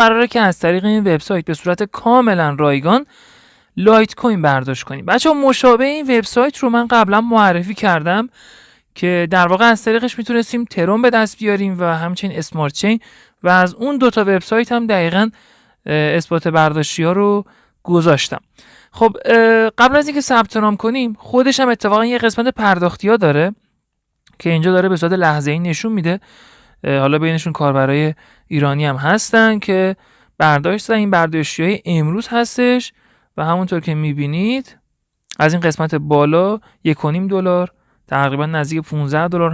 قراره که از طریق این وبسایت به صورت کاملا رایگان لایت کوین برداشت کنیم. بچه‌ها مشابه این وبسایت رو من قبلا معرفی کردم که در واقع از طریقش میتونستیم ترون به دست بیاریم و همچنین اسمارت چین و از اون دوتا وبسایت هم دقیقاً اثبات برداشتی ها رو گذاشتم. خب قبل از اینکه ثبت نام کنیم خودش هم اتفاقا یه قسمت پرداختی ها داره که اینجا داره به صورت لحظه‌ای نشون میده. حالا بینشون کاربرای ایرانی هم هستن که برداشت این برداشتی های امروز هستش و همونطور که میبینید از این قسمت بالا $1.5 تقریبا نزدیک $15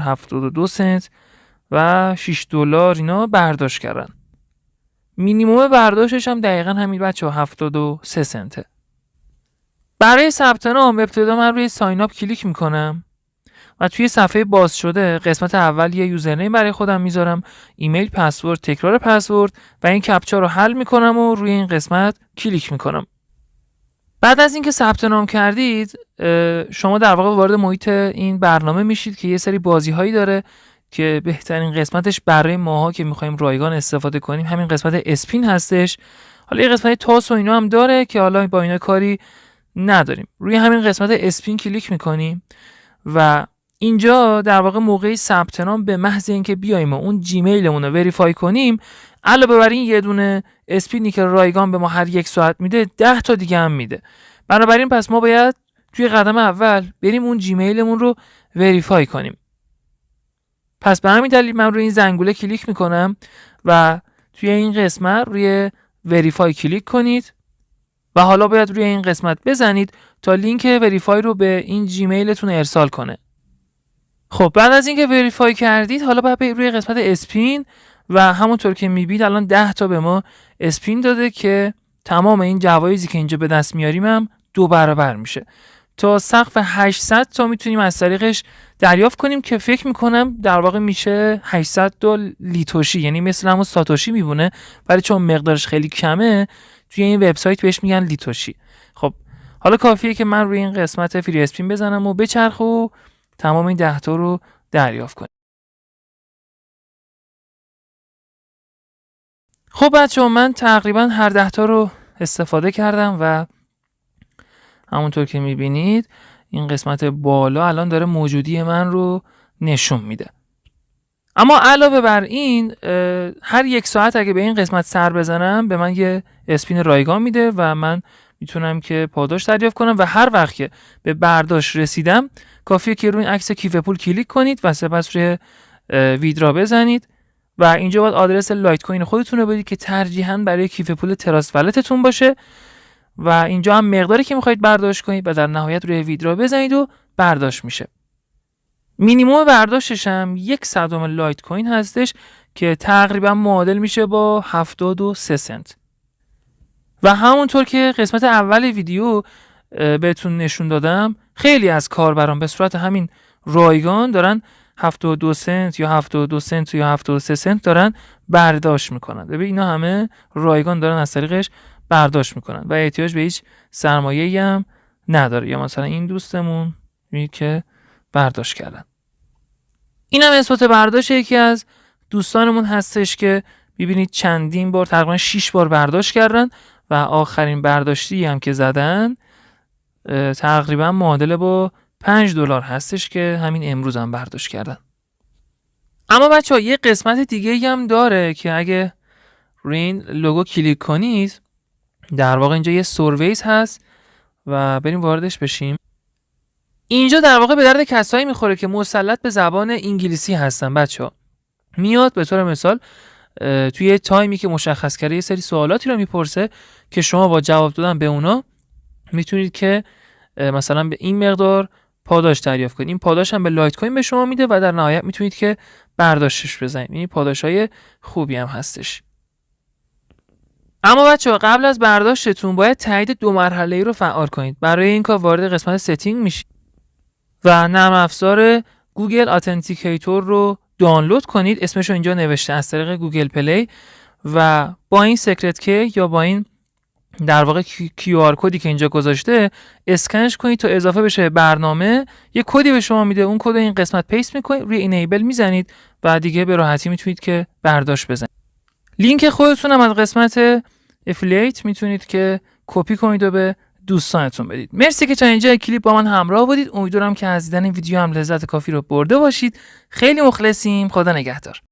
72 سنت و $6 اینا برداشت کردن. مینیمم برداشتش هم دقیقا همین بچه 73 سنته. برای ثبت نام ابتدا من روی ساین اپ کلیک میکنم و توی صفحه باز شده قسمت اول یه یوزرنیم برای خودم میذارم، ایمیل، پسورد، تکرار پسورد و این کپچا رو حل میکنم و روی این قسمت کلیک میکنم. بعد از اینکه ثبت نام کردید شما در واقع وارد محیط این برنامه میشید که یه سری بازی هایی داره که بهترین قسمتش برای ماها که میخوایم رایگان استفاده کنیم همین قسمت اسپین هستش. حالا یه قسمت تاس و اینا هم داره که حالا با اینا کاری نداریم. روی همین قسمت اسپین کلیک میکنیم و اینجا در واقع موقعی ثبت نام به محض اینکه بیایم و اون جیمیلمون رو وریفای کنیم علاوه بر این یه دونه اسپینی که رایگان به ما هر 1 ساعت میده 10 تا دیگه هم میده. بنابراین پس ما باید توی قدم اول بریم اون جیمیلمون رو وریفای کنیم. پس به همین دلیل من روی این زنگوله کلیک میکنم و توی این قسمت روی وریفای کلیک کنید و حالا باید روی این قسمت بزنید تا لینک وریفای رو به این جیمیلتون ارسال کنه. خب بعد از اینکه وریفای کردید حالا باید روی قسمت اسپین و همونطور که میبینید الان 10 تا به ما اسپین داده که تمام این جوایزی که اینجا به دست میاریم هم 2 برابر میشه. تا سقف 800 تا میتونیم از طریقش دریافت کنیم که فکر میکنم در واقع میشه $800 لیتوشی، یعنی مثل همون ساتوشی میبونه ولی چون مقدارش خیلی کمه توی این وبسایت بهش میگن لیتوشی. خب حالا کافیه که من روی این قسمت فری اسپین بزنم و بچرخ و تمام این 10 تا رو دریافت کنیم. خب بچه‌ها من تقریبا هر 10 تا رو استفاده کردم و همونطور که میبینید این قسمت بالا الان داره موجودی من رو نشون میده. اما علاوه بر این هر 1 ساعت اگه به این قسمت سر بزنم به من یه اسپین رایگان میده و من میتونم که پاداش دریافت کنم و هر وقت که به برداشت رسیدم کافیه که روی این عکس کیف پول کلیک کنید و سپس روی ویدرا بزنید و اینجا باید آدرس لایت کوین خودتون رو بدید که ترجیحاً برای کیف پول تراست ولتتون باشه و اینجا هم مقداری که میخواید برداشت کنید و در نهایت روی ویدرا بزنید و برداشت میشه. مینیمم برداشتش هم 1/100 لایت کوین هستش که تقریبا معادل میشه با 73 سنت. و همونطور که قسمت اول ویدیو بهتون نشون دادم خیلی از کاربران به صورت همین رایگان دارن 72 سنت یا 72 سنت یا 73 سنت دارن برداشت میکنن. ببین اینا همه رایگان دارن از طریقش برداشت میکنن و احتیاج به هیچ سرمایه‌ای هم نداره. یا مثلا این دوستمون میگه که برداشت کردن. اینم اثبات برداشت یکی از دوستانمون هستش که ببینید چندین بار تقریبا 6 بار برداشت کردن و آخرین برداشتی هم که زدن تقریبا معادل با $5 هستش که همین امروز هم برداشت کردن. اما بچه‌ها یه قسمت دیگه هم داره که اگه روی این لوگو کلیک کنید در واقع اینجا یه سرویز هست و بریم واردش بشیم. اینجا در واقع به درد کسایی میخوره که مسلط به زبان انگلیسی هستن. بچه‌ها میاد به طور مثال توی تایمی که مشخص کرده یه سری سوالاتی رو میپرسه که شما با جواب دادن به اونا میتونید که مثلا به این مقدار پاداش دریافت کنید. این پاداش هم به لایت کوین به شما میده و در نهایت میتونید که برداشتش بزنید. این پاداشای خوبی هم هستش. اما بچه‌ها قبل از برداشتتون باید تایید 2 مرحله‌ای رو فعال کنید. برای این کار وارد قسمت ستینگ میشید و نرم افزار گوگل اتنتیکیتور رو دانلود کنید. اسمش رو اینجا نوشته از طریق گوگل پلی و با این سیکرت کی یا با این در واقع QR کدی که اینجا گذاشته اسکنش کنید تا اضافه بشه برنامه. یه کدی به شما میده، اون کد این قسمت پیست میکنید، روی اینیبل میزنید و دیگه به راحتی میتونید که برداشت بزنید. لینک خودتونم از قسمت افیلیت میتونید که کپی کنید و به دوستانتون بدید. مرسی که تا اینجا کلیپ با من همراه بودید. امیدوارم که از دیدن این ویدیو هم لذت کافی رو برده باشید. خیلی مخلصیم. خدا نگهدار.